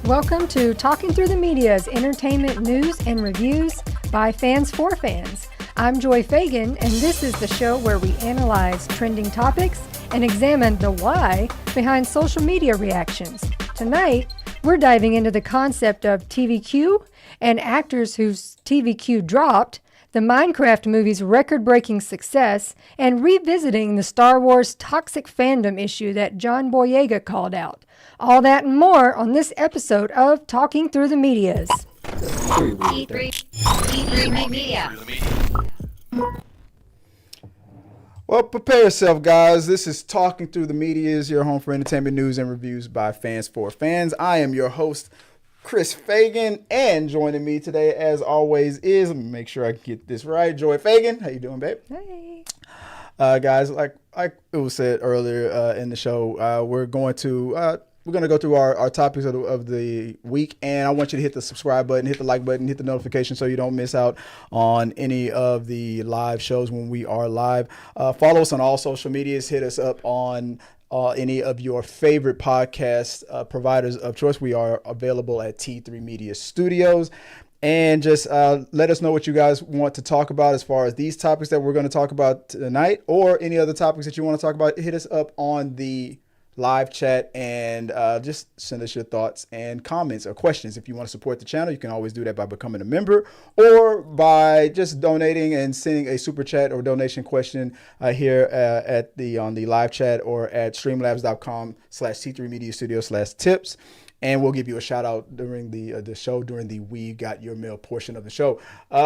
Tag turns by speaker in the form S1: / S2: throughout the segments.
S1: Welcome to Talking Through the Media's entertainment news and reviews by fans for fans. I'm Joy Fagan, and this is the show where we analyze trending topics and examine the why behind social media reactions. Tonight, we're diving into the concept of TVQ and actors whose TVQ dropped, the Minecraft movie's record-breaking success, and revisiting the Star Wars Toxicfandom issue that John Boyega called out. All that and more on this episode of Talking Through the Medias.
S2: E3 Media.
S3: Well, prepare yourself, guys. This is Talking Through the Medias, your home for entertainment news and reviews by fans for fans. I am your host, Chris Fagan, and joining me today, as always, is, let me make sure I get this right, Joy Fagan. How you doing, babe?
S1: Hey.
S3: Guys, like it was said earlier in the show, we're going to go through our topics of the week, and I want you to hit the subscribe button, hit the like button, hit the notification so you don't miss out on any of the live shows when we are live. Follow us on all social medias. Hit us up on any of your favorite podcast providers of choice. We are available at T3 Media Studios. And just let us know what you guys want to talk about as far as these topics that we're going to talk about tonight, or any other topics that you want to talk about. Hit us up on the live chat and just send us your thoughts and comments or questions. If you want to support the channel, you can always do that by becoming a member or by just donating and sending a super chat or donation question here on the live chat or at streamlabs.com/T3 Media Studio/tips. And we'll give you a shout out during the show, during the We Got Your Mail portion of the show.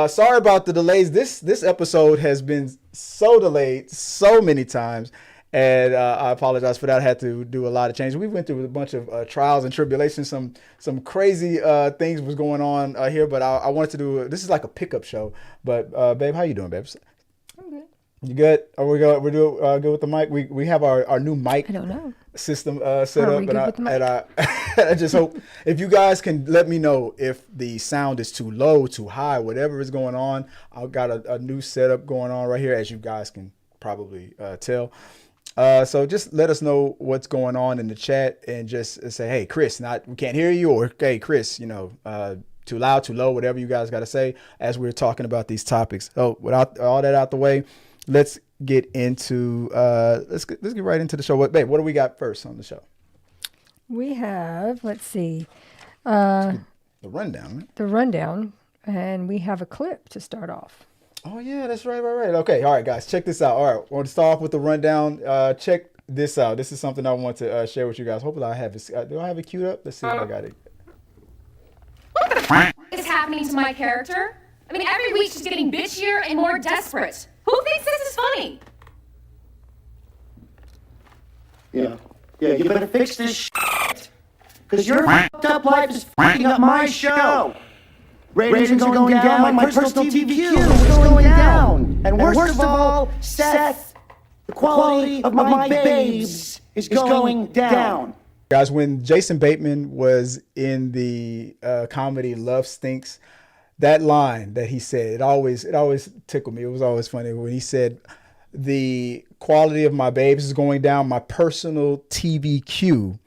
S3: Sorry about the delays. This episode has been so delayed so many times. And I apologize for that. I had to do a lot of changes. We went through a bunch of trials and tribulations. Some crazy things was going on here. But I wanted to do, this is like a pickup show. But babe, how you doing, babe?
S1: I'm good.
S3: You good? Are we good? We're doing good with the mic? We have our new mic.
S1: I don't know.
S3: System set
S1: Are
S3: up,
S1: we good with the mic?
S3: I just hope if you guys can let me know if the sound is too low, too high, whatever is going on. I've got a new setup going on right here, as you guys can probably tell. So just let us know what's going on in the chat and just say, hey, Chris, we can't hear you, or hey, Chris, too loud, too low, whatever you guys got to say as we're talking about these topics. So without all that out the way, let's get into let's get right into the show. Babe, what do we got first on the show?
S1: We have, let's see,
S3: the rundown. Right?
S1: the rundown, and we have a clip to start off.
S3: Oh yeah, that's right. Okay, all right, guys, check this out. All right, I want to start off with the rundown. Check this out. This is something I want to share with you guys. Hopefully, I have it. Do I have it queued up? Let's see if I got it.
S2: What the f*** is happening to my character? I mean, every week she's getting bitchier and more desperate. Who thinks this is funny?
S4: Yeah, you better fix this shit. Because your fucked up life is fucking up my show. Ratings are going down, my personal TVQ is going down. And worst of all, Seth, the quality of my babes is going down.
S3: Guys, when Jason Bateman was in the comedy Love Stinks, that line that he said, it always tickled me. It was always funny when he said, the quality of my babes is going down, my personal TVQ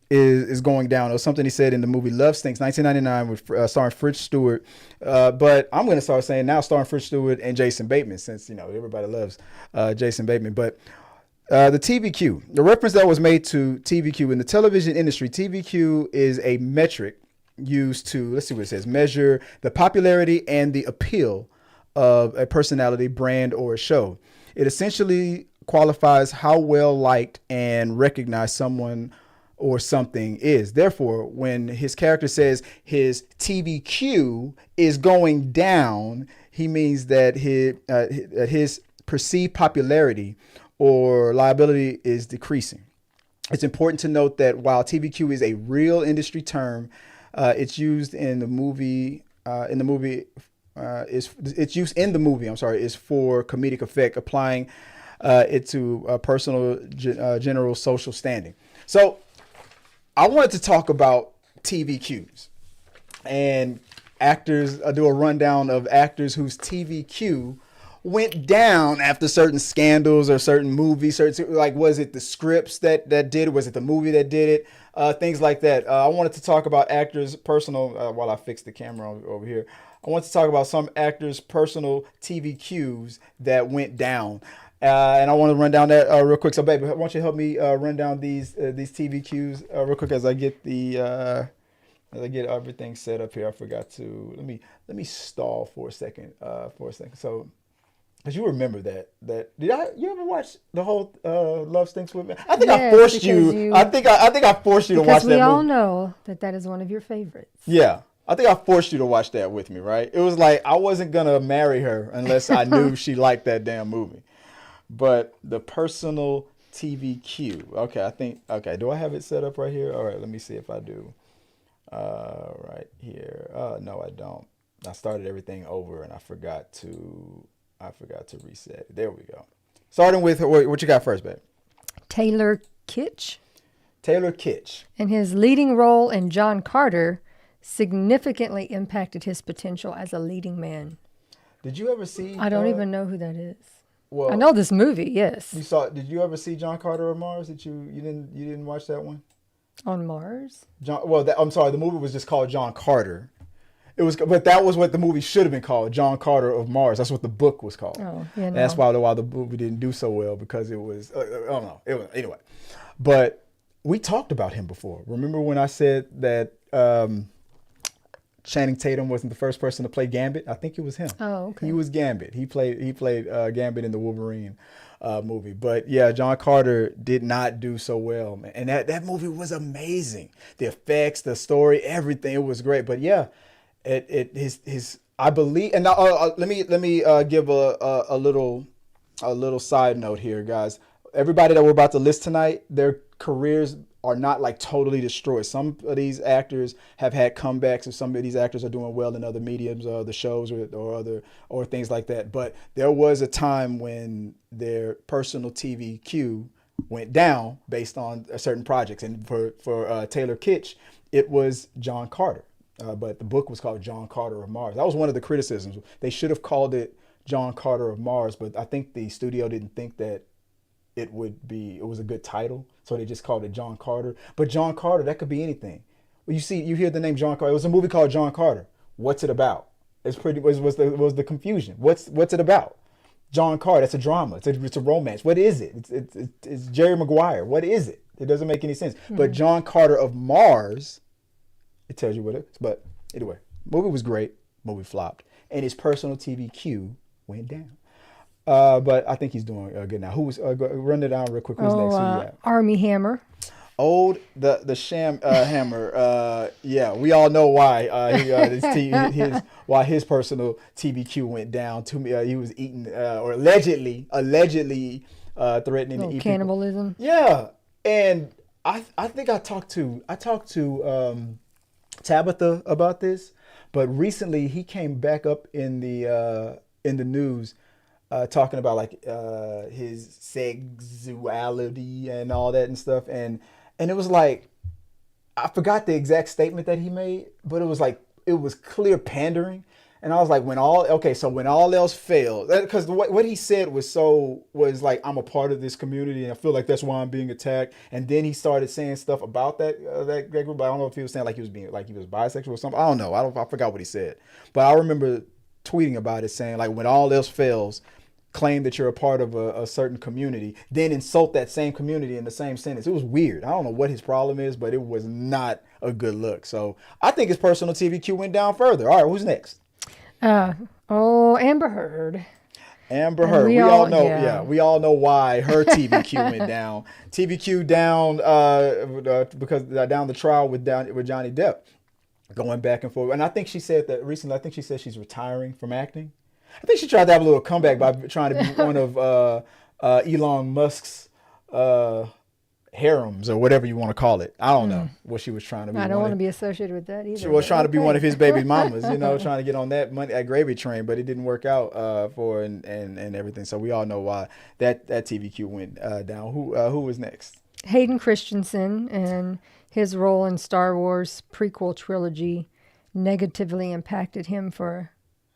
S3: is going down. It was something he said in the movie Love Stinks, 1999, with starring Fritz Stewart. But I'm going to start saying now starring Fritz Stewart and Jason Bateman, since everybody loves Jason Bateman. But the TVQ, the reference that was made to TVQ in the television industry, TVQ is a metric used to, let's see what it says, measure the popularity and the appeal of a personality, brand, or a show. It essentially qualifies how well liked and recognized someone or something is. Therefore, when his character says his TVQ is going down, he means that his perceived popularity or liability is decreasing. It's important to note that while TVQ is a real industry term, it's used in the movie. Its use in the movie, is for comedic effect, applying it to a personal, general social standing. So I wanted to talk about TVQs and actors. I do a rundown of actors whose TVQ went down after certain scandals or certain movies. Certain, like, was it the scripts that did it? Was it the movie that did it? Things like that. I wanted to talk about actors' personal, while I fix the camera over here. I want to talk about some actors' personal TV cues that went down. And I want to run down that real quick. So, baby, why don't you help me run down these TV cues real quick as I get everything set up here. I forgot to let me stall for a second. So, because you remember that you ever watch the whole Love Stinks with Me? I think I forced you. I think I forced you to watch that movie.
S1: Because we all know that is one of your favorites.
S3: Yeah. I think I forced you to watch that with me, right? It was like I wasn't going to marry her unless I knew she liked that damn movie. But the personal TV cue. Okay, do I have it set up right here? All right, let me see if I do. Right here. No, I don't. I started everything over and I forgot to reset. There we go. Starting with what you got first, babe?
S1: Taylor Kitsch.
S3: Taylor Kitsch.
S1: And his leading role in John Carter significantly impacted his potential as a leading man.
S3: Did you ever see?
S1: I don't even know who that is.
S3: Well,
S1: I know this movie. Yes.
S3: You saw? Did you ever see John Carter of Mars? You didn't watch that one?
S1: On Mars?
S3: I'm sorry. The movie was just called John Carter. But that was what the movie should have been called, John Carter of Mars. That's what the book was called.
S1: Oh, yeah.
S3: And that's why the movie didn't do so well, because it was. I don't know. Anyway, but we talked about him before. Remember when I said that Channing Tatum wasn't the first person to play Gambit? I think it was him.
S1: Oh, okay.
S3: He was Gambit. He played Gambit in the Wolverine movie. But yeah, John Carter did not do so well, man. And that movie was amazing. The effects, the story, everything, it was great. But yeah, his I believe. And now, let me give a little side note here, guys. Everybody that we're about to list tonight, their careers are not like totally destroyed. Some of these actors have had comebacks, and some of these actors are doing well in other mediums, the shows or things like that. But there was a time when their personal TV queue went down based on certain projects. And for Taylor Kitsch, it was John Carter. But the book was called John Carter of Mars. That was one of the criticisms. They should have called it John Carter of Mars, but I think the studio didn't think that it was a good title, so they just called it John Carter. But John Carter, that could be anything. Well, you hear the name John Carter. It was a movie called John Carter. What's it about? Was the confusion. What's it about? John Carter. That's a drama. It's a romance. What is it? It's Jerry Maguire. What is it? It doesn't make any sense. Mm-hmm. But John Carter of Mars, it tells you what it is. But anyway, movie was great. Movie flopped, and his personal TV queue went down. But I think he's doing good now. Who's run it down real quick? Who's next? Who you got?
S1: Army Hammer.
S3: The Sham Hammer. Yeah, we all know why why his personal TBQ went down. He was eating or allegedly threatening to eat
S1: cannibalism.
S3: People. Yeah, and I think I talked to Tabitha about this, but recently he came back up in the news. Talking about like his sexuality and all that and stuff, and it was like, I forgot the exact statement that he made, but it was clear pandering, and I was like, when all else failed, because what he said was like, I'm a part of this community and I feel like that's why I'm being attacked, and then he started saying stuff about that group. But I don't know if he was saying like he was bisexual or something. I don't know. I forgot what he said, but I remember tweeting about it saying like, when all else fails, claim that you're a part of a certain community, then insult that same community in the same sentence. It was weird. I don't know what his problem is, but it was not a good look. So I think his personal TVQ went down further. All right, who's next?
S1: Amber Heard.
S3: Amber Heard. We all know why her TVQ went down. TVQ down because down the trial with Johnny Depp, going back and forth. And I think she said that recently. I think she said she's retiring from acting. I think she tried to have a little comeback by trying to be one of Elon Musk's harems or whatever you want to call it. I don't know what she was trying to be.
S1: I don't want to be associated with that either.
S3: She was trying to be one of his baby mamas, trying to get on that gravy train, but it didn't work out for her and everything. So we all know why that TVQ went down. Who was next?
S1: Hayden Christensen and his role in Star Wars prequel trilogy negatively impacted him for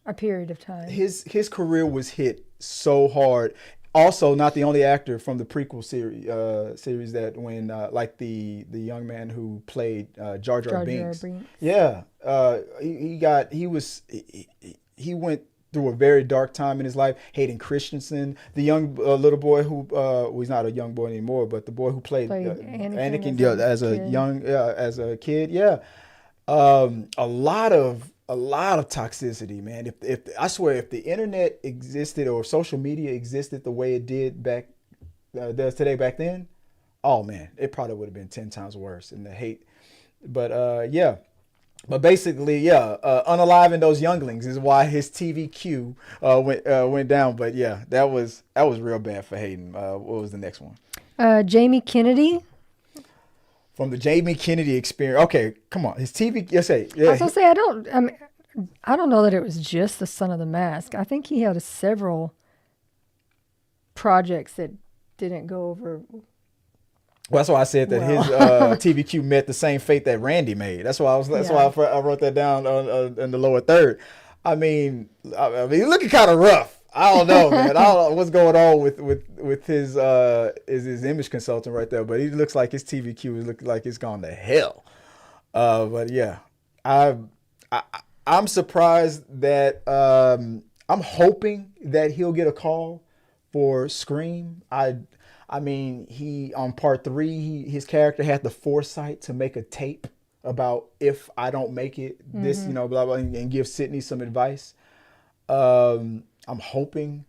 S1: a period of time.
S3: His career was hit so hard. Also, not the only actor from the prequel series that when like the young man who played Jar Jar Binks. Yeah, he went through a very dark time in his life. Hayden Christensen, the young little boy who he's not a young boy anymore, but the boy who played Anakin as a kid. Yeah, a lot of toxicity, man. If I swear, if the internet existed or social media existed the way it did does today back then, oh man, it probably would have been 10 times worse in the hate. But yeah. But basically, unaliving those younglings is why his TVQ went down. But yeah, that was real bad for Hayden. What was the next one?
S1: Jamie Kennedy.
S3: From the Jamie Kennedy Experience. Okay, come on. His TV. Yes,
S1: I was gonna say I don't know that it was just the Son of the Mask. I think he had several projects that didn't go over.
S3: Well, that's why I said that his TVQ met the same fate that Randy made. That's why I wrote that down in the lower third. I mean, looking kind of rough. I don't know, man. I don't know what's going on with his image consultant right there, but he looks like his TVQ is looking like it's gone to hell. But yeah, I'm surprised that I'm hoping that he'll get a call for Scream. I mean, he on part 3, his character had the foresight to make a tape about if I don't make it, this, blah, blah, and give Sydney some advice. I'm hoping,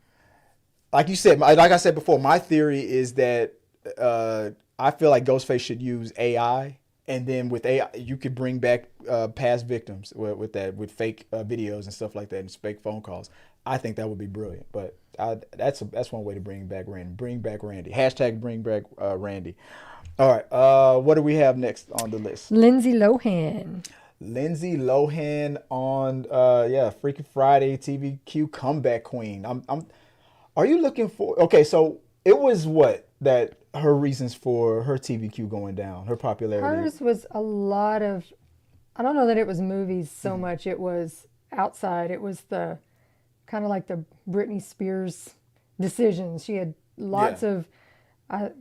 S3: like you said, like I said before, my theory is that I feel like Ghostface should use AI, and then with AI, you could bring back past victims with fake videos and stuff like that and fake phone calls. I think that would be brilliant, but that's one way to bring back Randy. Bring back Randy. # bring back Randy. All right. What do we have next on the list?
S1: Lindsay Lohan.
S3: Lindsay Lohan on Freaky Friday TVQ comeback queen. Are you looking for? Okay, so it was that her reasons for her TVQ going down, her popularity.
S1: Hers was a lot of. I don't know that it was movies so much. It was outside. It was the kind of like the Britney Spears decisions. She had lots of under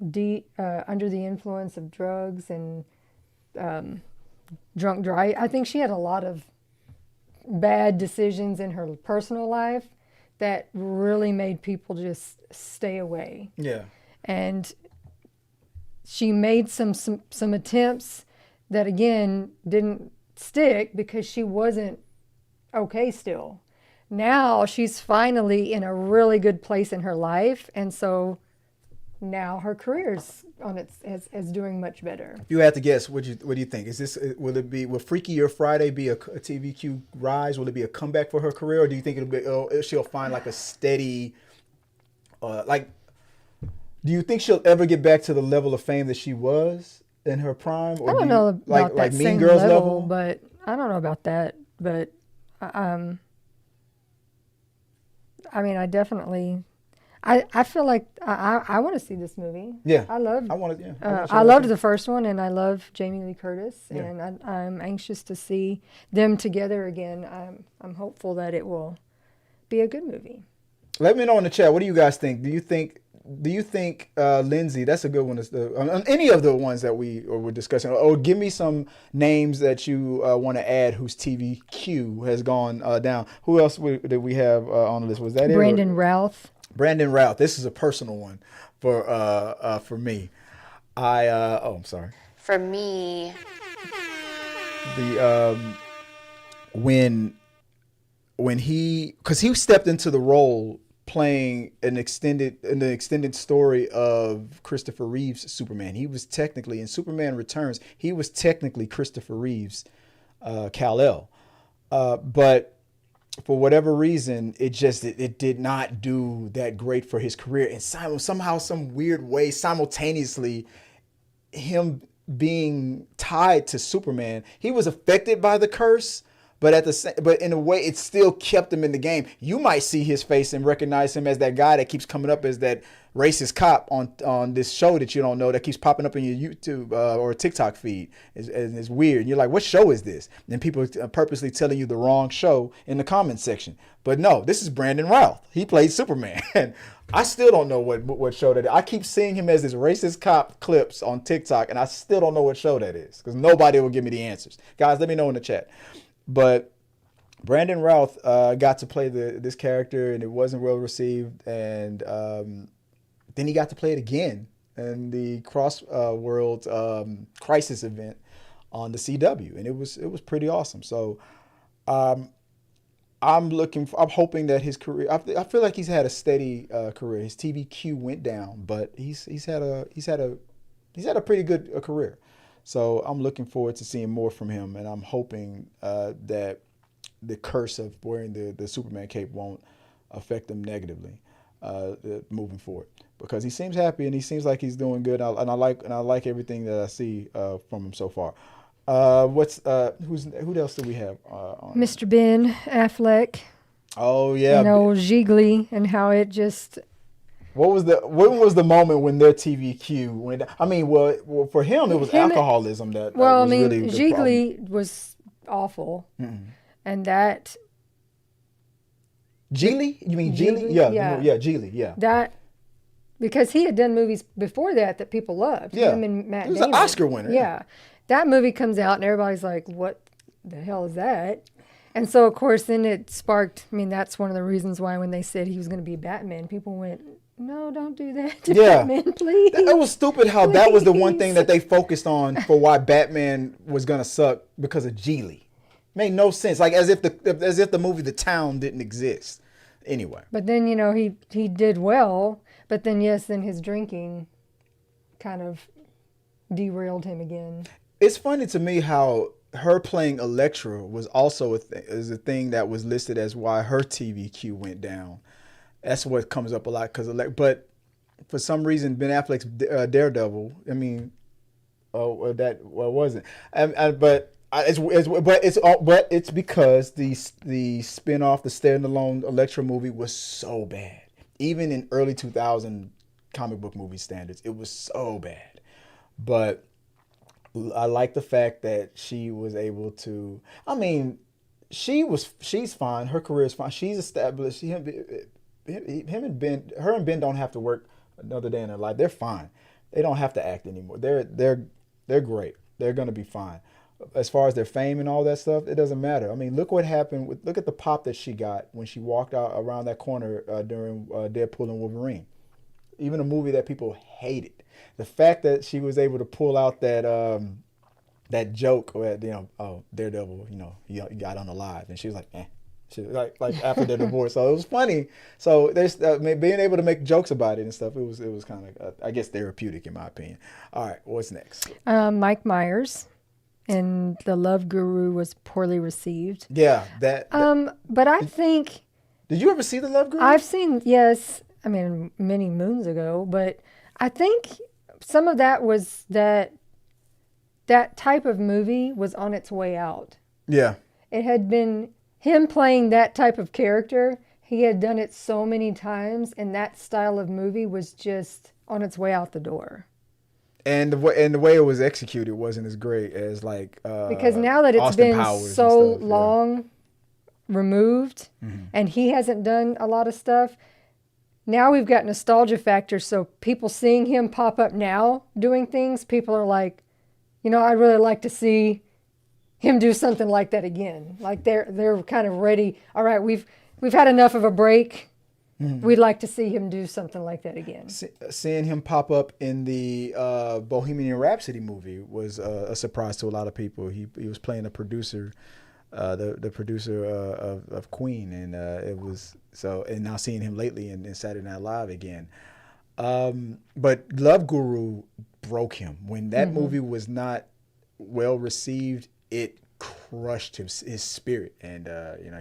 S1: the influence of drugs and drunk drive. I think she had a lot of bad decisions in her personal life that really made people just stay away.
S3: Yeah.
S1: And she made some attempts that again didn't stick because she wasn't okay still. Now she's finally in a really good place in her life, and so now her career's on is doing much better.
S3: If you had to guess, what do you think? Will Freakier Friday be a TVQ rise? Will it be a comeback for her career, or do you think she'll find like a steady, do you think she'll ever get back to the level of fame that she was in her prime? Or
S1: I don't know about that
S3: Mean
S1: same
S3: Girls
S1: level, but I don't know about that. But I mean, I definitely, I feel like I want to see this movie.
S3: Yeah,
S1: I
S3: I
S1: loved the first one, and I love Jamie Lee Curtis, and I'm anxious to see them together again. I'm hopeful that it will be a good movie.
S3: Let me know in the chat. What do you guys think? Do you think Lindsay? That's a good one. On any of the ones that we were discussing, or give me some names that you want to add whose TVQ has gone down. Who else did we have on the list? Was that
S1: Brandon Routh?
S3: Brandon Routh. This is a personal one for me. I'm sorry.
S5: For me,
S3: when he stepped into the role playing an extended story of Christopher Reeve's Superman. He was technically in Superman Returns. He was technically Christopher Reeve's Kal-El, but for whatever reason, it did not do that great for his career. And somehow, some weird way, simultaneously, him being tied to Superman, he was affected by the curse, But but in a way, it still kept him in the game. You might see his face and recognize him as that guy that keeps coming up as that racist cop on this show that you don't know that keeps popping up in your YouTube or TikTok feed. It's weird. And you're like, what show is this? And people are purposely telling you the wrong show in the comment section. But no, this is Brandon Routh. He played Superman. I still don't know what show that is. I keep seeing him as this racist cop clips on TikTok, and I still don't know what show that is because nobody will give me the answers. Guys, let me know in the chat. But Brandon Routh got to play this character, and it wasn't well received. And then he got to play it again in the World Crisis event on the CW, and it was pretty awesome. So I'm hoping that his career. I feel like he's had a steady career. His TVQ went down, but he's had a pretty good career. So I'm looking forward to seeing more from him, and I'm hoping that the curse of wearing the Superman cape won't affect him negatively moving forward, because he seems happy and he seems like he's doing good, and I like everything that I see from him so far. Who else do we have on?
S1: Mr. Ben Affleck.
S3: Oh yeah,
S1: and old Jiggly, and how it just.
S3: When was the moment when their TVQ went? I mean, well, for him it was alcoholism that.
S1: Well,
S3: was really the
S1: Jiggly
S3: problem.
S1: was awful, and
S3: Geely? You mean Geely? Yeah, Geely. Yeah.
S1: That because he had done movies before that people loved.
S3: Yeah,
S1: Him and Matt
S3: he was
S1: Damon.
S3: an Oscar winner.
S1: Yeah, that movie comes out and everybody's like, "What the hell is that?" And so, of course, then it sparked. I mean, that's one of the reasons why when they said he was going to be Batman, people went, "No, don't do that to Batman, please."
S3: That was stupid how that was the one thing that they focused on for why Batman was going to suck, because of Geely. Made no sense. Like as if the movie The Town didn't exist. Anyway.
S1: But then, he did well, but then then his drinking kind of derailed him again.
S3: It's funny to me how her playing Elektra was also a thing that was listed as why her TVQ went down. That's what comes up a lot but for some reason Ben Affleck's Daredevil. I mean, wasn't. But it's because the spinoff, the standalone Elektra movie was so bad. Even in early 2000 comic book movie standards, it was so bad. But I like the fact that she was able to. I mean, she's fine. Her career is fine. She's established. Her and Ben don't have to work another day in their life. They're fine. They don't have to act anymore. They're great. They're gonna be fine. As far as their fame and all that stuff, it doesn't matter. I mean, look what happened. Look at the pop that she got when she walked out around that corner during Deadpool and Wolverine. Even a movie that people hated. The fact that she was able to pull out that joke where, Daredevil, he got unalive, and she was like, eh. She was like after their divorce, so it was funny. So there's being able to make jokes about it and stuff. It was kind of I guess therapeutic in my opinion. All right, what's next?
S1: Mike Myers. And The Love Guru was poorly received.
S3: Yeah,
S1: but I think.
S3: Did you ever see The Love Guru?
S1: I've seen, yes. I mean, many moons ago. But I think some of that was that type of movie was on its way out.
S3: Yeah.
S1: It had been him playing that type of character. He had done it so many times, and that style of movie was just on its way out the door.
S3: And the way it was executed wasn't as great as
S1: because now that it's
S3: Austin
S1: been
S3: Powers
S1: so
S3: and stuff,
S1: long removed, and he hasn't done a lot of stuff. Now we've got nostalgia factor, so people seeing him pop up now doing things, people are like, I'd really like to see him do something like that again. Like they're kind of ready. All right, we've had enough of a break. We'd like to see him do something like that again.
S3: Seeing him pop up in the Bohemian Rhapsody movie was a surprise to a lot of people. He was playing a producer, the producer of Queen, and it was so. And now seeing him lately in Saturday Night Live again. But Love Guru broke him when that movie was not well received. It crushed his spirit, and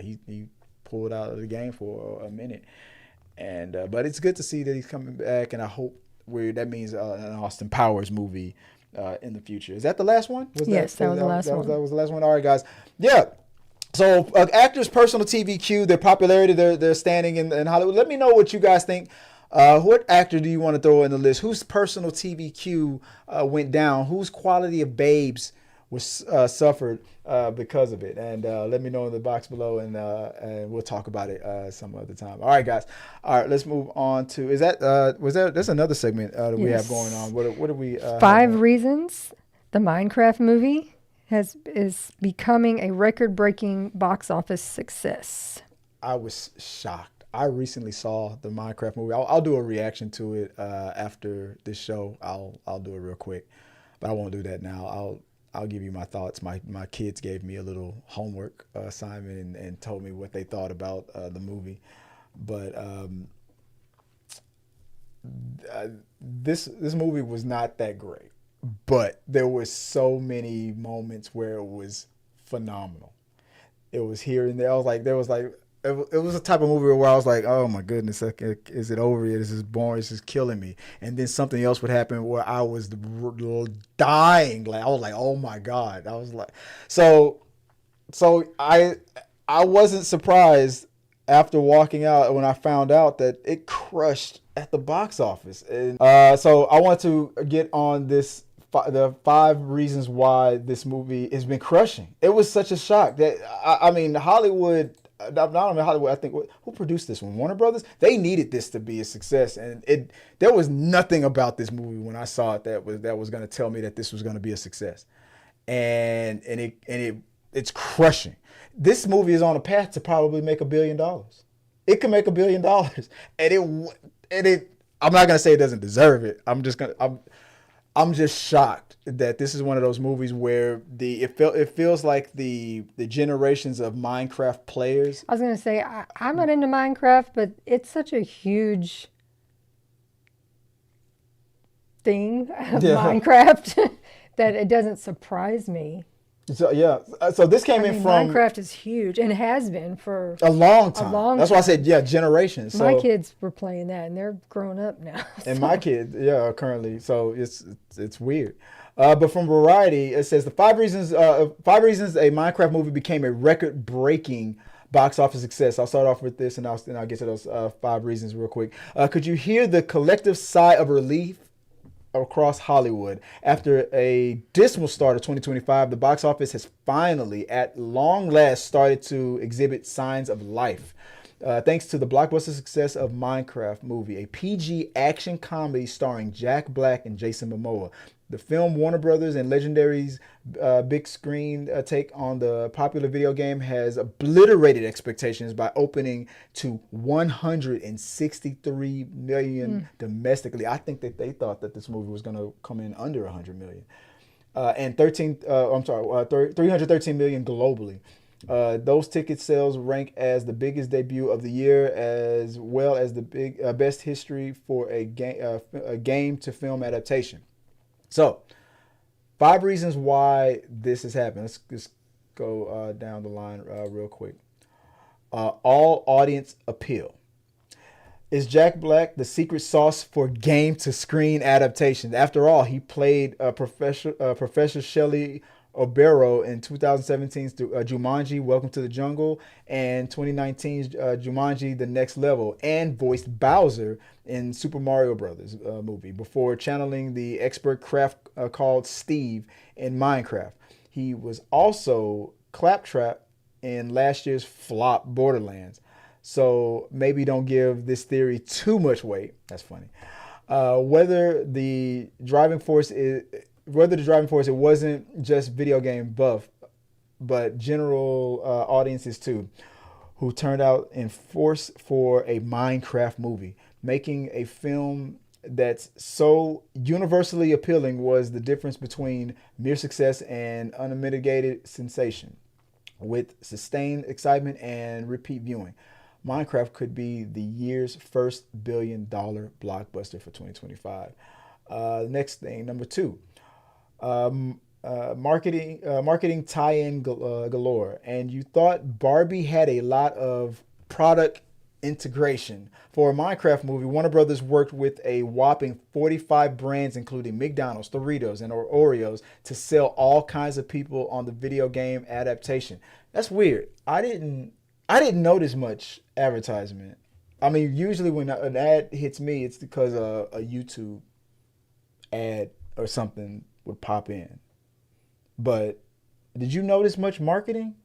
S3: he pulled out of the game for a minute. And but it's good to see that he's coming back, and I hope that means an Austin Powers movie in the future. Is that the last one?
S1: Yes, that was the last one.
S3: That was the last one. All right, guys. Yeah. So actors' personal TV queue, their popularity, their standing in Hollywood. Let me know what you guys think. What actor do you want to throw in the list? Whose personal TV queue went down? Whose quality of babes was suffered because of it? And let me know in the box below, and we'll talk about it some other time. All right, guys. All right, let's move on to. That's another segment that we have going on. What do we?
S1: 5 reasons the Minecraft movie is becoming a record-breaking box office success.
S3: I was shocked. I recently saw the Minecraft movie. I'll do a reaction to it after this show. I'll do it real quick, but I won't do that now. I'll give you my thoughts. My kids gave me a little homework assignment and told me what they thought about the movie. But this movie was not that great. But there were so many moments where it was phenomenal. It was here and there. It was a type of movie where I was like, oh my goodness, is it over yet? This is boring. This is killing me. And then something else would happen where I was dying. Like I was like, oh my God. I was like, so I wasn't surprised after walking out when I found out that it crushed at the box office. And so I want to get on the 5 reasons why this movie has been crushing. It was such a shock that I mean Hollywood. Not only Hollywood, I think who produced this one? Warner Brothers. They needed this to be a success, and there was nothing about this movie when I saw it that was going to tell me that this was going to be a success, and it's crushing. This movie is on a path to probably make $1 billion. It can make $1 billion, and it. I'm not going to say it doesn't deserve it. I'm just shocked that this is one of those movies where it feels like the generations of Minecraft players.
S1: I was going to say, I'm not into Minecraft, but it's such a huge thing of Minecraft that it doesn't surprise me.
S3: So yeah, so this came in from
S1: Minecraft is huge and has been for
S3: a long time. That's why I said generations. So,
S1: my kids were playing that and they're grown up now.
S3: And my kids, are currently. So it's weird. But from Variety, it says the 5 reasons a Minecraft movie became a record-breaking box office success. I'll start off with this, and I'll get to those 5 reasons real quick. Could you hear the collective sigh of relief across Hollywood? After a dismal start of 2025, the box office has finally, at long last, started to exhibit signs of life. Thanks to the blockbuster success of Minecraft movie, a PG action comedy starring Jack Black and Jason Momoa. The film Warner Brothers and Legendary's big screen take on the popular video game has obliterated expectations by opening to 163 million domestically. I think that they thought that this movie was going to come in under 100 million. And 313 million globally. Those ticket sales rank as the biggest debut of the year, as well as the best history for a game to film adaptation. So, 5 reasons why this has happened. Let's just go down the line real quick. All audience appeal. Is Jack Black the secret sauce for game-to-screen adaptations? After all, he played Professor Shelley Obero in 2017's Jumanji, Welcome to the Jungle, and 2019's Jumanji, The Next Level, and voiced Bowser in Super Mario Brothers movie before channeling the expert craft called Steve in Minecraft. He was also Claptrap in last year's flop Borderlands. So maybe don't give this theory too much weight. That's funny. Whether the driving force, it wasn't just video game buff, but general audiences too, who turned out in force for a Minecraft movie. Making a film that's so universally appealing was the difference between mere success and unmitigated sensation. With sustained excitement and repeat viewing, Minecraft could be the year's first $1 billion blockbuster for 2025. Next thing, number 2. Marketing tie-in galore. And you thought Barbie had a lot of product integration. For a Minecraft movie, Warner Brothers worked with a whopping 45 brands, including McDonald's, Doritos, and Oreos, to sell all kinds of people on the video game adaptation. That's weird. I didn't notice much advertisement. I mean, usually when an ad hits me, it's because a YouTube ad or something would pop in. But did you notice much marketing?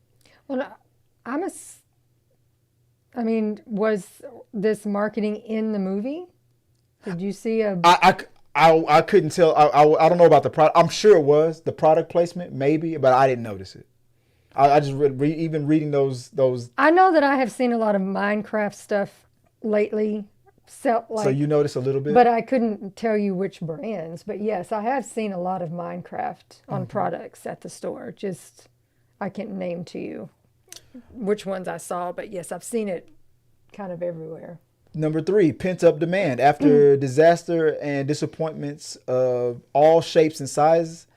S1: Well, I mean, was this marketing in the movie? Did you see a?
S3: I couldn't tell. I don't know about the product. I'm sure it was the product placement, maybe, but I didn't notice it. I just even reading those.
S1: I know that I have seen a lot of Minecraft stuff lately. So
S3: you notice a little bit,
S1: but I couldn't tell you which brands. But yes, I have seen a lot of Minecraft on products at the store. Just I can't name to you which ones I saw, but yes, I've seen it kind of everywhere.
S3: Number 3, pent-up demand. After disaster and disappointments of all shapes and sizes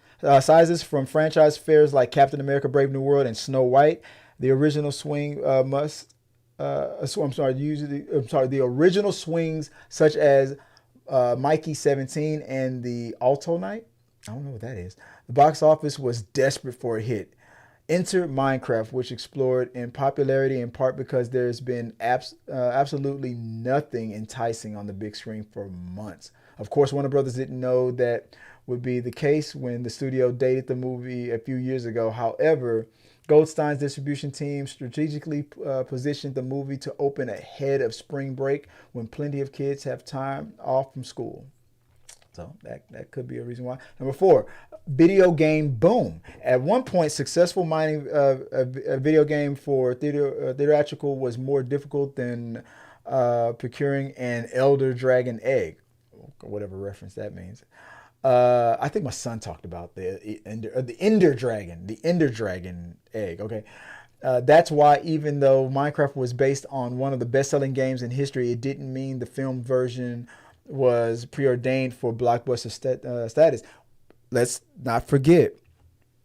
S3: from franchise fares like Captain America: Brave New World and Snow White, the original the original swings such as Mikey 17 and the Alto Night. I don't know what that is. The box office was desperate for a hit. Enter Minecraft, which explored in popularity in part because there's been absolutely nothing enticing on the big screen for months. Of course, Warner Brothers didn't know that would be the case when the studio dated the movie a few years ago. However, Goldstein's distribution team strategically positioned the movie to open ahead of spring break when plenty of kids have time off from school. So that could be a reason why. Number 4, video game boom. At one point, successful mining a video game for theatrical was more difficult than procuring an Elder Dragon egg, whatever reference that means. I think my son talked about the Ender Dragon egg. Okay. That's why even though Minecraft was based on one of the best-selling games in history, it didn't mean the film version was preordained for blockbuster status. Let's not forget,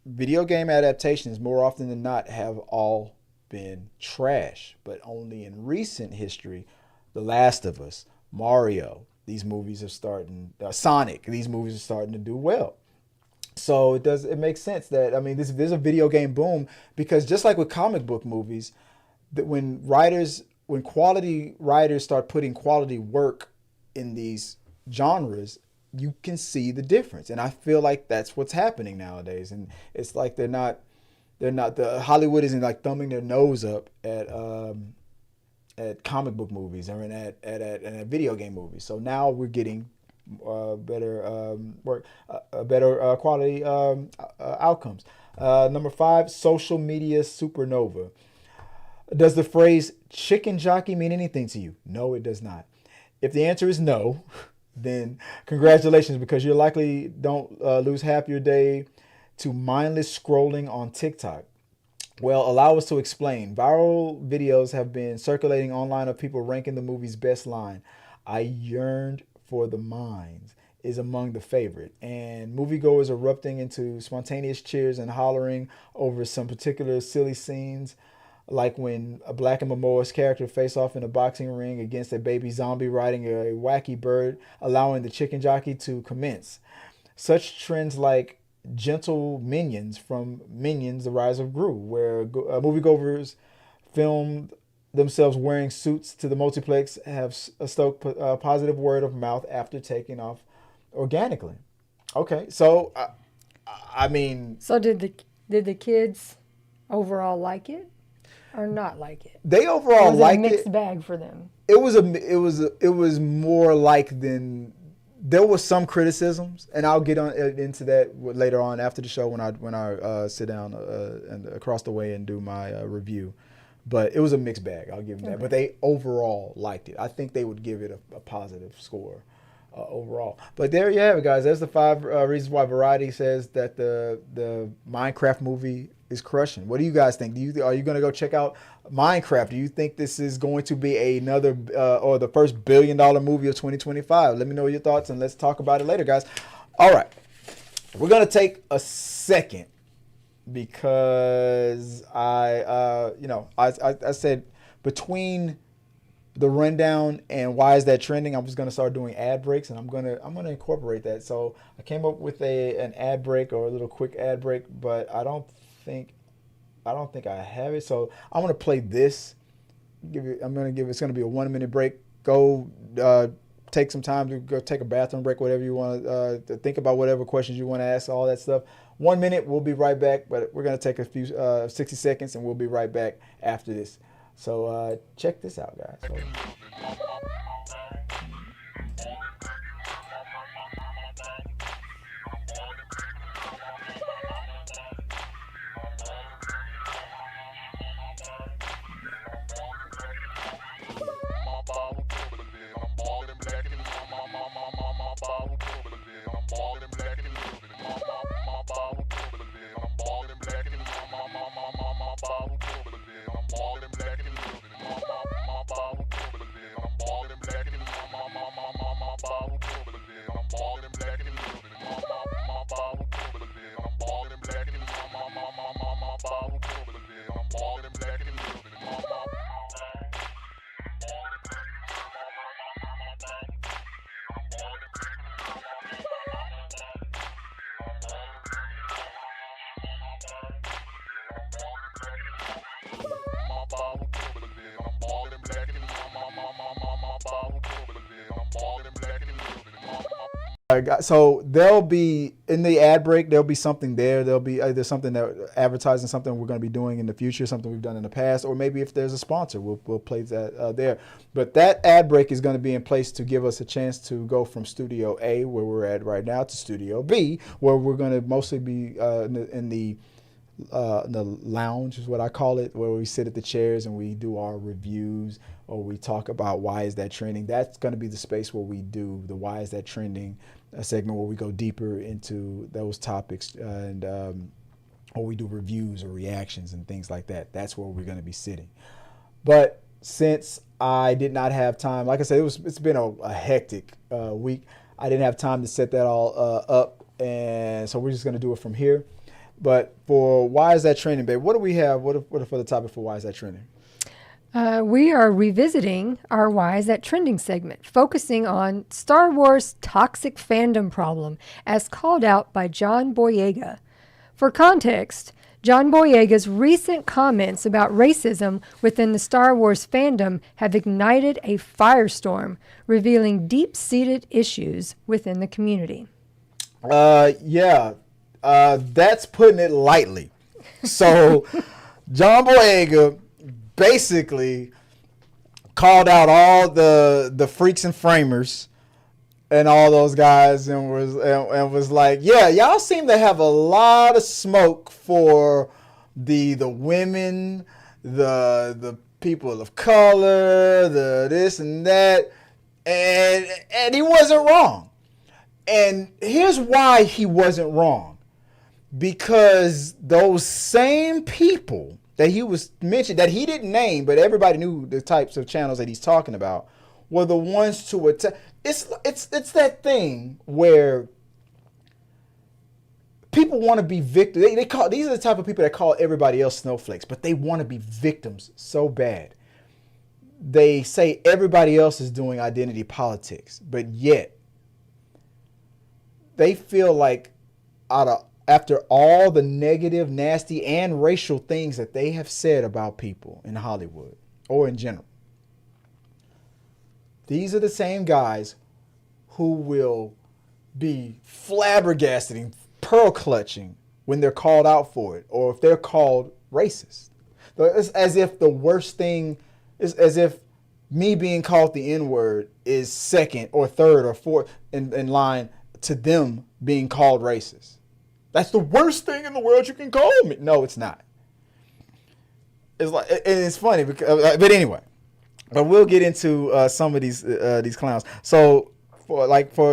S3: video game adaptations more often than not have all been trash, but only in recent history, The Last of Us, Mario, these movies are starting, Sonic, these movies are starting to do well. So it makes sense that, I mean, there's a video game boom, because just like with comic book movies, that when quality writers start putting quality work in these genres, you can see the difference. And I feel like that's what's happening nowadays. And it's like the Hollywood isn't like thumbing their nose up at comic book movies or at video game movies. So now we're getting better quality outcomes. Number 5, social media supernova. Does the phrase chicken jockey mean anything to you? No, it does not. If the answer is no, then congratulations, because you likely don't lose half your day to mindless scrolling on TikTok. Well, allow us to explain. Viral videos have been circulating online of people ranking the movie's best line. I yearned for the mines is among the favorite, and moviegoers erupting into spontaneous cheers and hollering over some particular silly scenes, like when a Black and Momoa's character face off in a boxing ring against a baby zombie riding a wacky bird, allowing the chicken jockey to commence. Such trends like gentle minions from Minions: The Rise of Gru, where moviegoers filmed themselves wearing suits to the multiplex, have stoked positive word of mouth after taking off organically. Okay, so I mean,
S1: so did the kids overall like it or not like it?
S3: They overall liked it.
S1: A mixed bag for them.
S3: It was more like than. There was some criticisms, and I'll get into that later on after the show when I sit down and across the way and do my review. But it was a mixed bag. I'll give them that. But they overall liked it. I think they would give it a positive score overall. But there you have it, guys. That's the 5 reasons why Variety says that the Minecraft movie is crushing. What do you guys think? Are you going to go check out Minecraft? Do you think this is going to be another or the first $1 billion movie of 2025? Let me know your thoughts, and let's talk about it later, guys. All right. We're going to take a second, because I said between the rundown and why is that trending, I'm just gonna start doing ad breaks, and I'm gonna incorporate that. So I came up with an ad break, or a little quick ad break, but I don't think I don't think I have it. So I'm gonna play this. It's gonna be a 1 minute break. Go take some time to go take a bathroom break, whatever you want to think about, whatever questions you want to ask, all that stuff. 1 minute, we'll be right back, but we're gonna take a few 60 seconds, and we'll be right back after this. So check this out, guys. So, so there'll be in the ad break, there'll be something there. There'll be either something that advertising something we're going to be doing in the future, something we've done in the past, or maybe if there's a sponsor, we'll play that there. But that ad break is going to be in place to give us a chance to go from Studio A, where we're at right now, to Studio B, where we're going to mostly be in the lounge is what I call it, where we sit at the chairs and we do our reviews, or we talk about why is that trending. That's going to be the space where we do the why is that trending segment, where we go deeper into those topics, and or we do reviews or reactions and things like that. That's where we're going to be sitting. But since I did not have time, like I said, it's been a hectic week. I didn't have time to set that all up, and so we're just going to do it from here. But for why is that trending, babe? What do we have? What for the topic for why is that trending?
S1: We are revisiting our Why Is That Trending segment, focusing on Star Wars toxic fandom problem, as called out by John Boyega. For context, John Boyega's recent comments about racism within the Star Wars fandom have ignited a firestorm, revealing deep-seated issues within the community.
S3: That's putting it lightly. So, John Boyega basically called out all the freaks and framers and all those guys, and was like, yeah, y'all seem to have a lot of smoke for the women, the people of color, the this and that, and he wasn't wrong. And here's why he wasn't wrong. Because those same people that he was mentioned, that he didn't name, but everybody knew the types of channels that he's talking about, were the ones to attack. It's that thing where people want to be victims. These are the type of people that call everybody else snowflakes, but they want to be victims so bad. They say everybody else is doing identity politics, but yet they feel like after all the negative, nasty, and racial things that they have said about people in Hollywood or in general, these are the same guys who will be flabbergasting, pearl clutching when they're called out for it, or if they're called racist. It's as if the worst thing is as if me being called the N-word is second or third or fourth in line to them being called racist. That's the worst thing in the world you can call me. No, it's not. It's like, and it's funny because, but anyway. But we'll get into some of these clowns. So for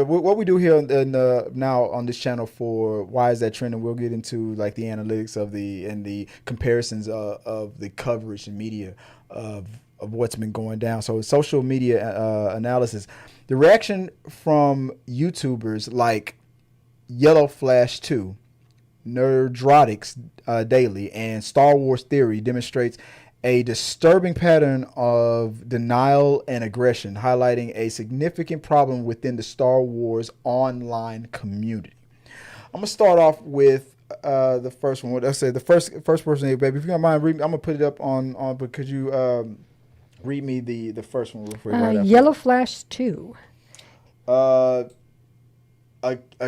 S3: what we do here now on this channel for why is that trending, we'll get into like the analytics of the comparisons of the coverage and media of what's been going down. So social media analysis, the reaction from YouTubers like Yellow Flash 2, Nerdrotics Daily, and Star Wars Theory demonstrates a disturbing pattern of denial and aggression, highlighting a significant problem within the Star Wars online community. I'm going to start off with the first one. What I said, the first person here, baby. If you don't mind, read, I'm gonna put it up on. But could you read me the first one real quick? Right
S1: Yellow Flash 2.
S3: A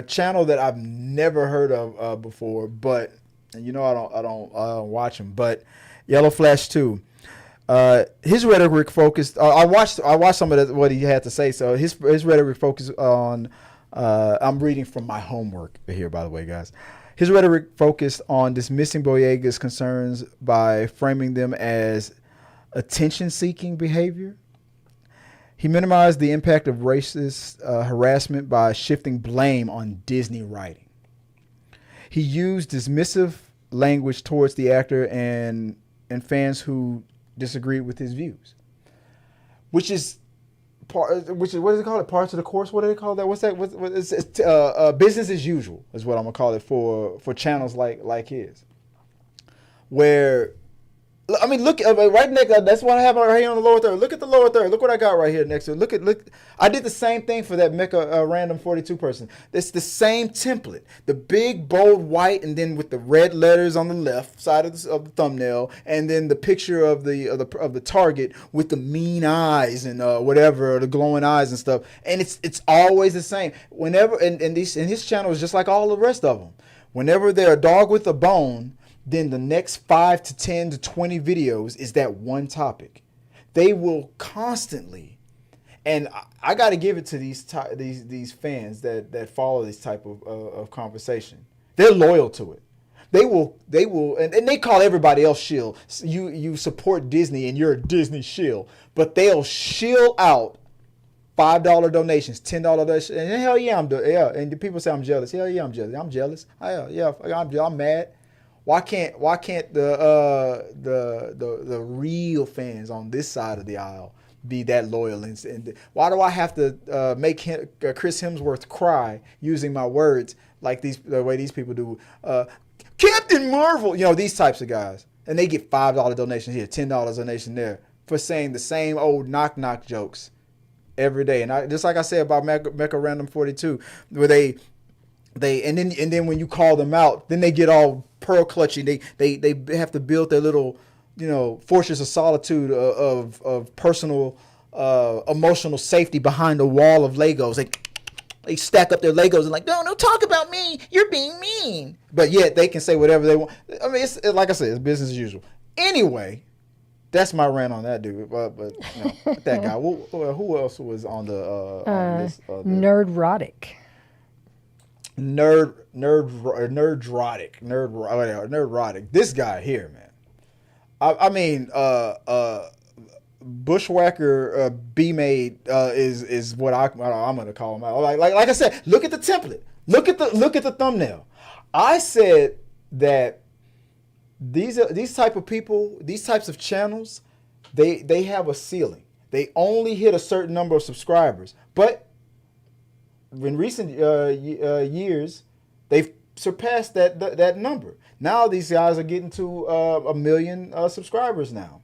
S3: channel that I've never heard of before, but and you know I don't watch him, but Yellow Flash 2. His rhetoric focused. I watched some of what he had to say. So his rhetoric focused on. I'm reading from my homework here, by the way, guys. His rhetoric focused on dismissing Boyega's concerns by framing them as attention-seeking behavior. He minimized the impact of racist harassment by shifting blame on Disney writing. He used dismissive language towards the actor and fans who disagreed with his views, which is what do they call it? Parts of the course. What do they call that? What's that? Business as usual is what I'm gonna call it for channels like his, where. I mean, look right next. That's what I have right here on the lower third. Look at the lower third. Look what I got right here next to it. Look. I did the same thing for that Mecha Random 42 person. It's the same template. The big bold white, and then with the red letters on the left side of the thumbnail, and then the picture of the target with the mean eyes and whatever, the glowing eyes and stuff. And it's always the same. Whenever and his channel is just like all the rest of them. Whenever they're a dog with a bone, then the next 5 to 10 to 20 videos is that one topic. They will constantly, and I got to give it to these fans that follow this type of conversation. They're loyal to it. They will, and they call everybody else shill. You support Disney and you're a Disney shill, but they'll shill out $5 donations, $10 donations, and hell yeah, and the people say I'm jealous. Hell yeah, I'm jealous. I'm jealous. I'm mad. Why can't the real fans on this side of the aisle be that loyal? And why do I have to make Chris Hemsworth cry using my words like the way these people do? Captain Marvel, these types of guys, and they get $5 donations here, $10 donation there for saying the same old knock jokes every day. And just like I said about Mecha Random 42, where they and then when you call them out, then they get all pearl clutching. They have to build their little fortress of solitude of personal emotional safety behind a wall of Legos. They stack up their Legos and no talk about me, you're being mean, but yet they can say whatever they want. I mean, it's like I said, it's business as usual. Anyway, that's my rant on that dude. But that guy. Who else was on the list?
S1: Nerdrotic.
S3: Nerdrotic. This guy here, man. I mean, Bushwhacker B-Made is what I'm gonna call him out. Like I said, look at the template. Look at the thumbnail. I said that these type of people, these types of channels, they have a ceiling. They only hit a certain number of subscribers, but in recent years, they've surpassed that number. Now these guys are getting to 1 million subscribers now.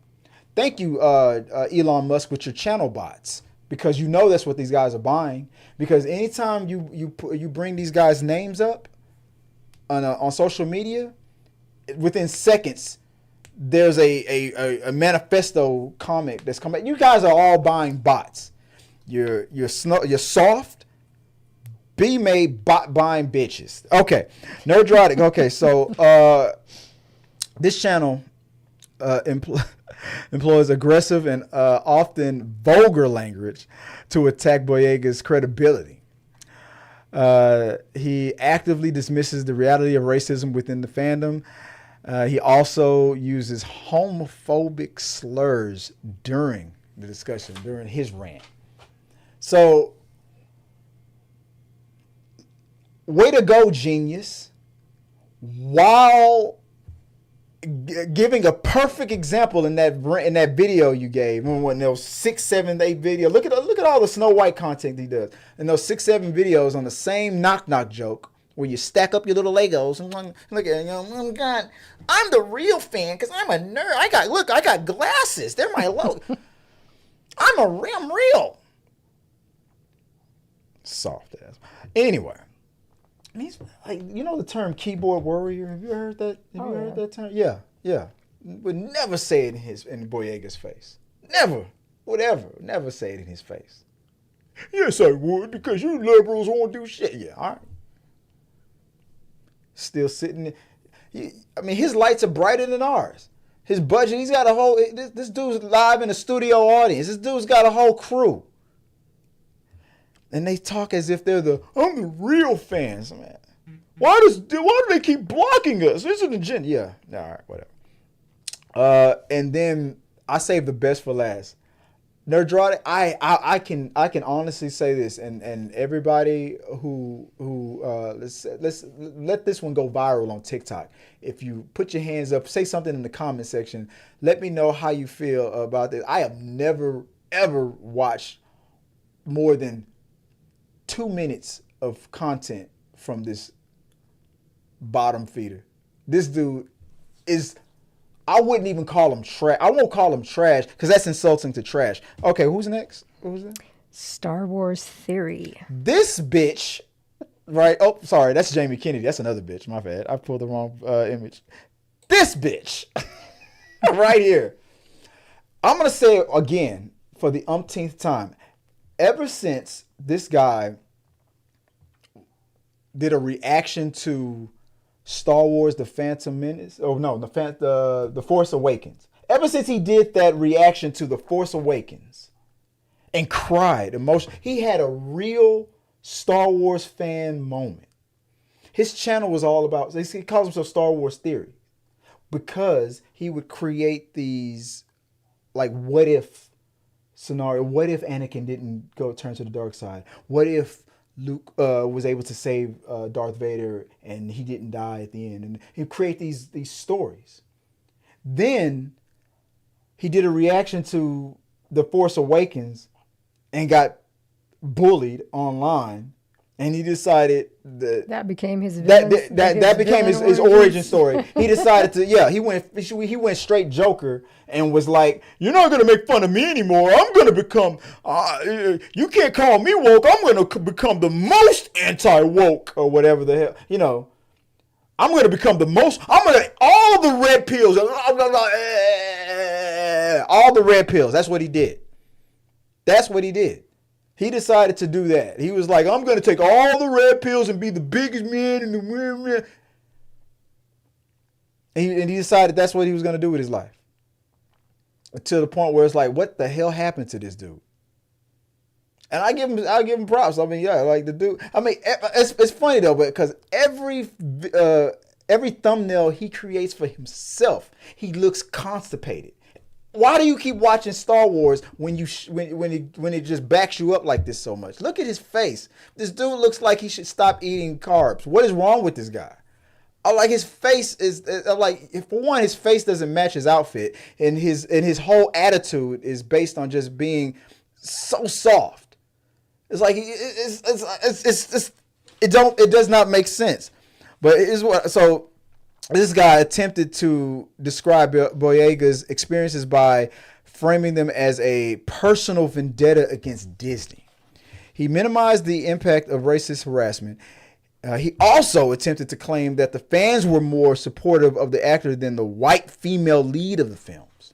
S3: Thank you, Elon Musk, with your channel bots, because that's what these guys are buying. Because anytime you bring these guys' names up on social media, within seconds, there's a manifesto comic that's coming. You guys are all buying bots. You're soft. B-made bot buying bitches. Okay, Nerdrotic. Okay, so this channel employs aggressive and often vulgar language to attack Boyega's credibility. He actively dismisses the reality of racism within the fandom. He also uses homophobic slurs during the discussion, during his rant. So, way to go, genius. While giving a perfect example in that video you gave, when those 6, 7, 8 videos. Look at all the Snow White content he does. And those 6, 7 videos on the same knock joke where you stack up your little Legos and look at it, oh God, I'm the real fan because I'm a nerd. I got glasses. They're my logo. I'm real. Soft ass. Anyway. he's like, the term keyboard warrior. Have you heard that? Have you heard that term? Yeah, yeah. Would never say it in Boyega's face. Never. Would ever. Never say it in his face. Yes, I would, because you liberals won't do shit. Yeah, all right. Still sitting. His lights are brighter than ours. His budget, he's got a whole. This dude's live in a studio audience. This dude's got a whole crew. And they talk as if I'm the real fans, man. Why do they keep blocking us? This is an agenda. Yeah, all right, whatever. And then I saved the best for last. Nerdraughtic, I can honestly say this, and everybody who let's let this one go viral on TikTok. If you put your hands up, say something in the comment section. Let me know how you feel about this. I have never ever watched more than 2 minutes of content from this bottom feeder. This dude is. I wouldn't even call him trash. I won't call him trash because that's insulting to trash. Okay, who's next? Who's that?
S1: Star Wars Theory.
S3: This bitch, right? Oh, sorry, that's Jamie Kennedy. That's another bitch. My bad. I pulled the wrong image. This bitch, right here. I'm gonna say it again for the umpteenth time. Ever since this guy did a reaction to Star Wars: The Phantom Menace. Oh no, the Force Awakens. Ever since he did that reaction to The Force Awakens and cried emotion, he had a real Star Wars fan moment. His channel was all about. He calls himself Star Wars Theory because he would create these like what if scenario. What if Anakin didn't turn to the dark side? What if Luke was able to save Darth Vader and he didn't die at the end, and he'd create these stories. Then he did a reaction to The Force Awakens and got bullied online, and he decided that
S1: became his
S3: that became his origin story. He decided to he went straight Joker and was like, you're not gonna make fun of me anymore. I'm gonna become you can't call me woke. I'm gonna become the most anti-woke or whatever the hell, I'm gonna become the most. All the red pills, all the red pills. That's what he did. That's what he did. He decided to do that. He was like, I'm going to take all the red pills and be the biggest man in the world. And he decided that's what he was going to do with his life. To the point where it's like, what the hell happened to this dude? And I give him props. I mean, yeah, like the dude. I mean, it's funny though, because every thumbnail he creates for himself, he looks constipated. Why do you keep watching Star Wars when it just backs you up like this so much? Look at his face. This dude looks like he should stop eating carbs. What is wrong with this guy? Like his face is like, for one, his face doesn't match his outfit, and his whole attitude is based on just being so soft. It's like it does not make sense. But it is what so. This guy attempted to describe Boyega's experiences by framing them as a personal vendetta against Disney. He minimized the impact of racist harassment. He also attempted to claim that the fans were more supportive of the actor than the white female lead of the films.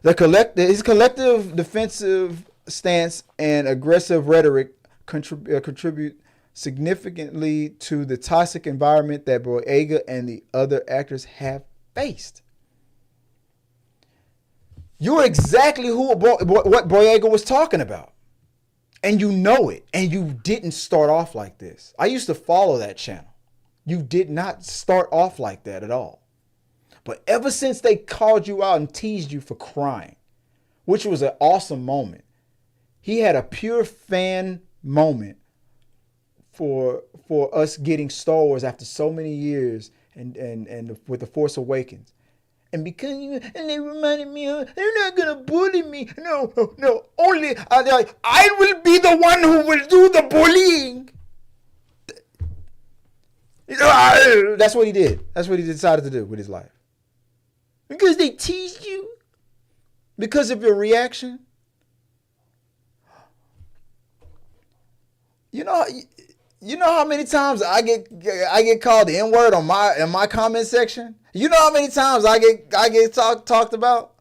S3: His collective defensive stance and aggressive rhetoric contribute significantly to the toxic environment that Boyega and the other actors have faced. You're exactly what Boyega was talking about. And you know it. And you didn't start off like this. I used to follow that channel. You did not start off like that at all. But ever since they called you out and teased you for crying, which was an awesome moment, he had a pure fan moment for us getting Star Wars after so many years and with The Force Awakens. And because and they reminded me they're not gonna bully me. No, only I will be the one who will do the bullying. That's what he did. That's what he decided to do with his life. Because they teased you. Because of your reaction. You know how many times I get called the N-word in my comment section? You know how many times I get talked about?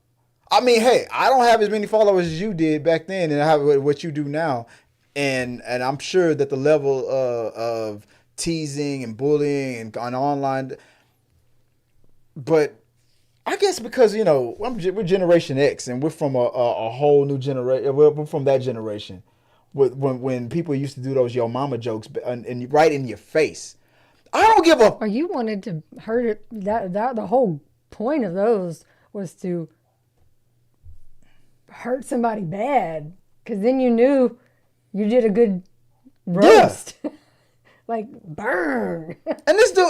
S3: I mean, hey, I don't have as many followers as you did back then, and I have what you do now, and I'm sure that the level of teasing and bullying and on online, but I guess because we're Generation X and we're from a whole new generation. We're from that generation, when people used to do those yo mama jokes and right in your face. I don't give a.
S1: Or you wanted to hurt it. That the whole point of those was to hurt somebody bad, because then you knew you did a good roast. Yeah. Like burn. And this dude,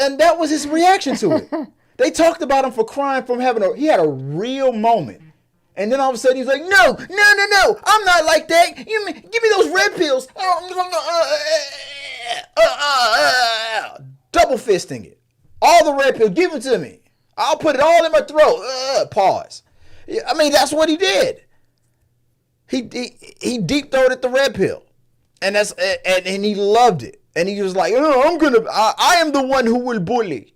S3: and that was his reaction to it. They talked about him for crying from he had a real moment. And then all of a sudden he's like, no, I'm not like that. Give me those red pills. Double fisting it. All the red pills, give it to me. I'll put it all in my throat. Pause. I mean, that's what he did. He deep throated the red pill. And he loved it. And he was like, I am the one who will bully.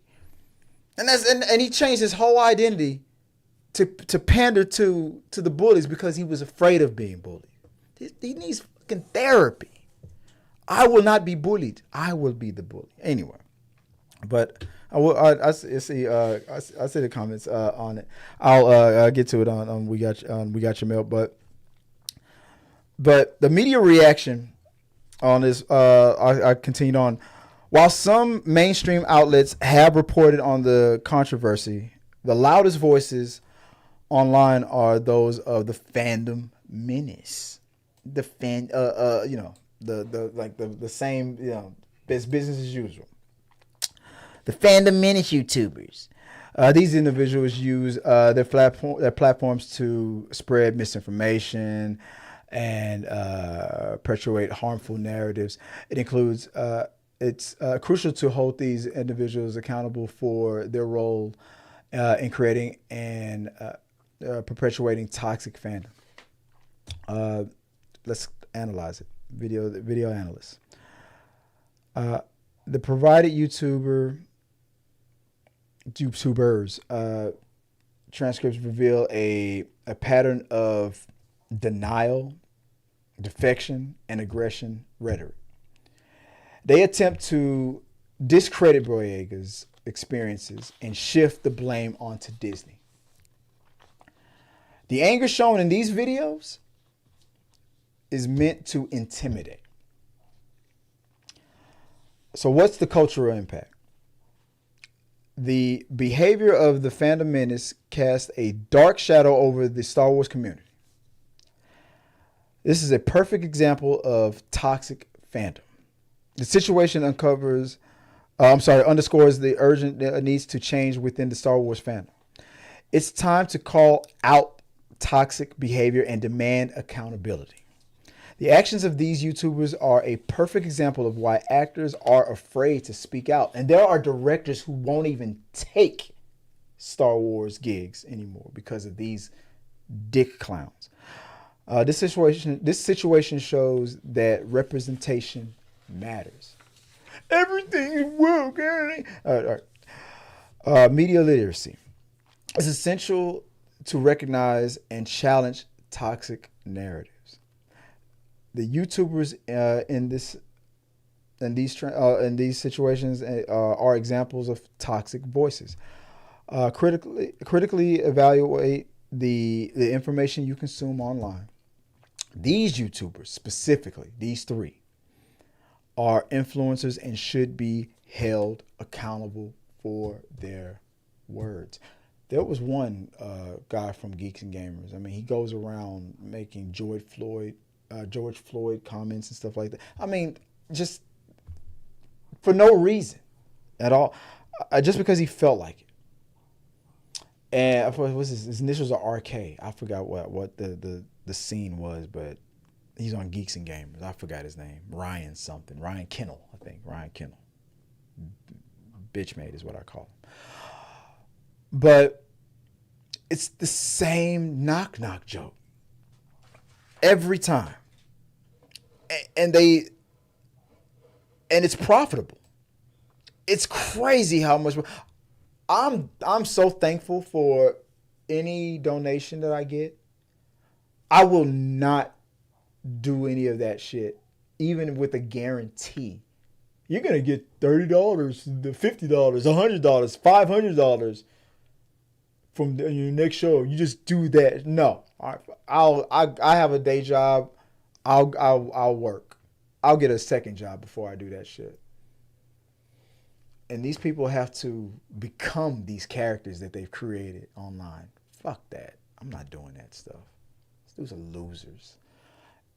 S3: And he changed his whole identity to pander to the bullies because he was afraid of being bullied. He needs fucking therapy. I will not be bullied. I will be the bully. Anyway, but I see the comments on it. I'll get to it on we got your mail, but the media reaction on this, I continued on. While some mainstream outlets have reported on the controversy, the loudest voices online are those of the fandom menace. The the same, it's business as usual. The fandom menace YouTubers. These individuals use their platforms to spread misinformation and perpetuate harmful narratives. It includes it's crucial to hold these individuals accountable for their role in creating and perpetuating toxic fandom. Let's analyze it. Video analyst. The provided YouTubers transcripts reveal a pattern of denial, defection, and aggression rhetoric. They attempt to discredit Boyega's experiences and shift the blame onto Disney. The anger shown in these videos is meant to intimidate. So what's the cultural impact? The behavior of the fandom menace casts a dark shadow over the Star Wars community. This is a perfect example of toxic fandom. The situation underscores the urgent needs to change within the Star Wars fandom. It's time to call out toxic behavior and demand accountability. The actions of these YouTubers are a perfect example of why actors are afraid to speak out. And there are directors who won't even take Star Wars gigs anymore because of these dick clowns. This situation shows that representation matters. Everything is woke. All right. Media literacy. It's essential to recognize and challenge toxic narratives. The YouTubers in these situations are examples of toxic voices. Critically evaluate the information you consume online. These YouTubers, specifically these three, are influencers and should be held accountable for their words. There was one guy from Geeks and Gamers. I mean, he goes around making George Floyd comments and stuff like that. I mean, just for no reason at all, just because he felt like it. And I thought his initials are RK. I forgot what the scene was, but he's on Geeks and Gamers. I forgot his name. Ryan Kennel, I think. Ryan Kennel. Bitchmade is what I call him. But it's the same knock joke every time. And they and it's profitable. It's crazy how much. I'm so thankful for any donation that I get. I will not do any of that shit, even with a guarantee. You're gonna get $30, $50, $100, $500 from your next show. You just do that. No, I have a day job. I'll work. I'll get a second job before I do that shit. And these people have to become these characters that they've created online. Fuck that. I'm not doing that stuff. These are losers.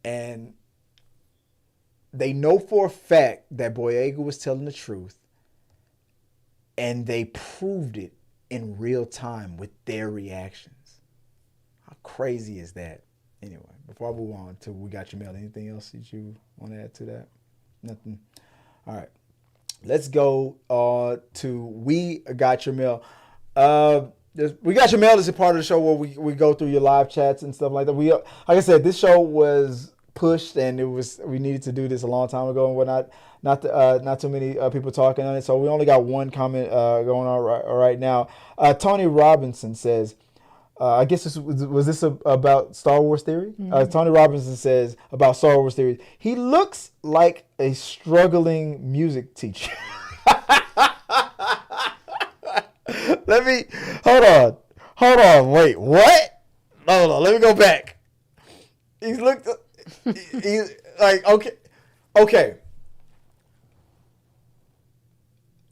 S3: And they know for a fact that Boyega was telling the truth. And they proved it in real time with their reactions. How crazy is that? Anyway, before I move on to We Got Your Mail, anything else that you want to add to that? Nothing? All right. Let's go to We Got Your Mail. We Got Your Mail is a part of the show where we go through your live chats and stuff like that. Like I said, this show was pushed and we needed to do this a long time ago and whatnot. Not too many people talking on it, so we only got one comment going on right now. Tony Robinson says, I guess was this about Star Wars Theory? Mm-hmm. Tony Robinson says about Star Wars Theory, he looks like a struggling music teacher. Hold on, wait, what? No, let me go back. He's like, okay.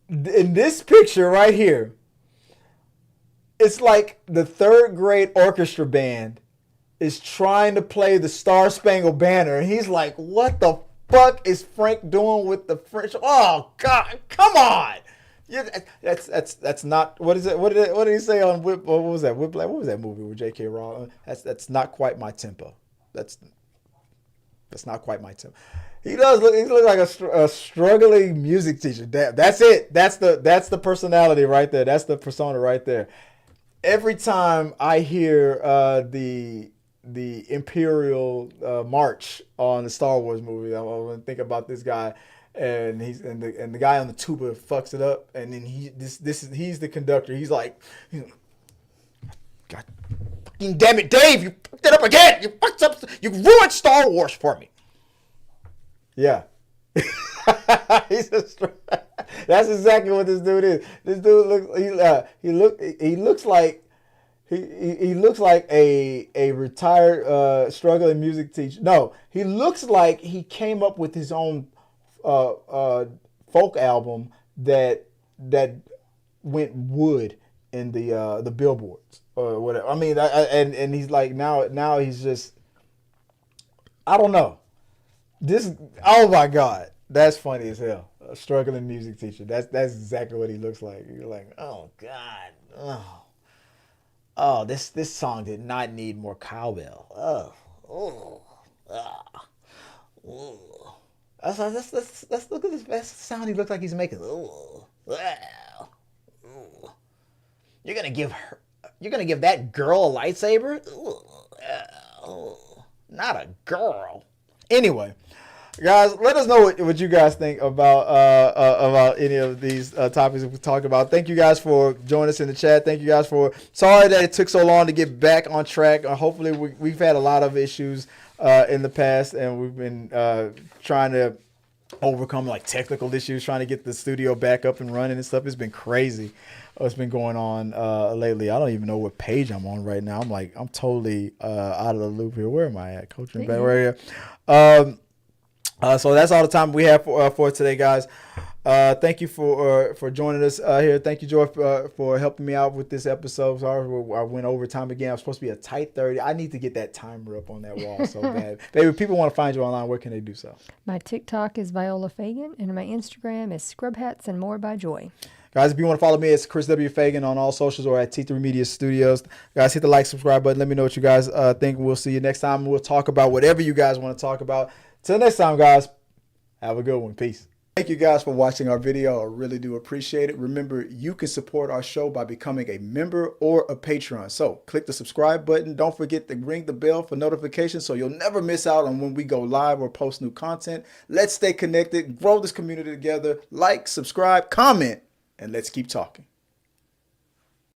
S3: In this picture right here, it's like the third grade orchestra band is trying to play the Star Spangled Banner, and he's like, what the fuck is Frank doing with the French? Oh, God, come on. Yeah, that's not, what is it? What did he say on What was that? Whiplash? What was that movie with J.K. Rowling? That's not quite my tempo. That's not quite my tempo. He looks like a struggling music teacher. That's it. That's the personality right there. That's the persona right there. Every time I hear the Imperial March on the Star Wars movie, I want to think about this guy, and the guy on the tuba fucks it up, and then he's the conductor. He's like, God fucking damn it, Dave! You fucked it up again. You fucked up. You ruined Star Wars for me. Yeah. That's exactly what this dude is. This dude looks like a retired struggling music teacher. No, he looks like he came up with his own folk album that went wood in the billboards or whatever. I mean, and he's like now he's just, I don't know. Oh my God, that's funny as hell. A struggling music teacher. That's exactly what he looks like. You're like, oh God, oh, this song did not need more cowbell. Let's look at this. That's the sound he looks like he's making. You're gonna give that girl a lightsaber? Not a girl. Anyway, guys, let us know what you guys think about any of these topics we talked about. Thank you guys for joining us in the chat. Thank you guys sorry that it took so long to get back on track. Hopefully we've had a lot of issues in the past, and we've been trying to overcome like technical issues, trying to get the studio back up and running and stuff. It's been crazy what's been going on lately. I don't even know what page I'm on right now. I'm totally out of the loop here. Where am I at? Coaching back right here. So that's all the time we have for today, guys. Thank you for joining us here. Thank you, Joy, for helping me out with this episode. Sorry, I went over time again. I was supposed to be a tight 30. I need to get that timer up on that wall so bad. Baby, if people want to find you online, where can they do so?
S1: My TikTok is Viola Fagan, and my Instagram is Scrub Hats and More by Joy.
S3: Guys, if you want to follow me, it's Chris W. Fagan on all socials or at T3 Media Studios. Guys, hit the like, subscribe button. Let me know what you guys think. We'll see you next time. We'll talk about whatever you guys want to talk about. Till next time, guys, have a good one. Peace. Thank you guys for watching our video. I really do appreciate it. Remember, you can support our show by becoming a member or a patron. So click the subscribe button. Don't forget to ring the bell for notifications so you'll never miss out on when we go live or post new content. Let's stay connected, grow this community together. Like, subscribe, comment, and let's keep talking.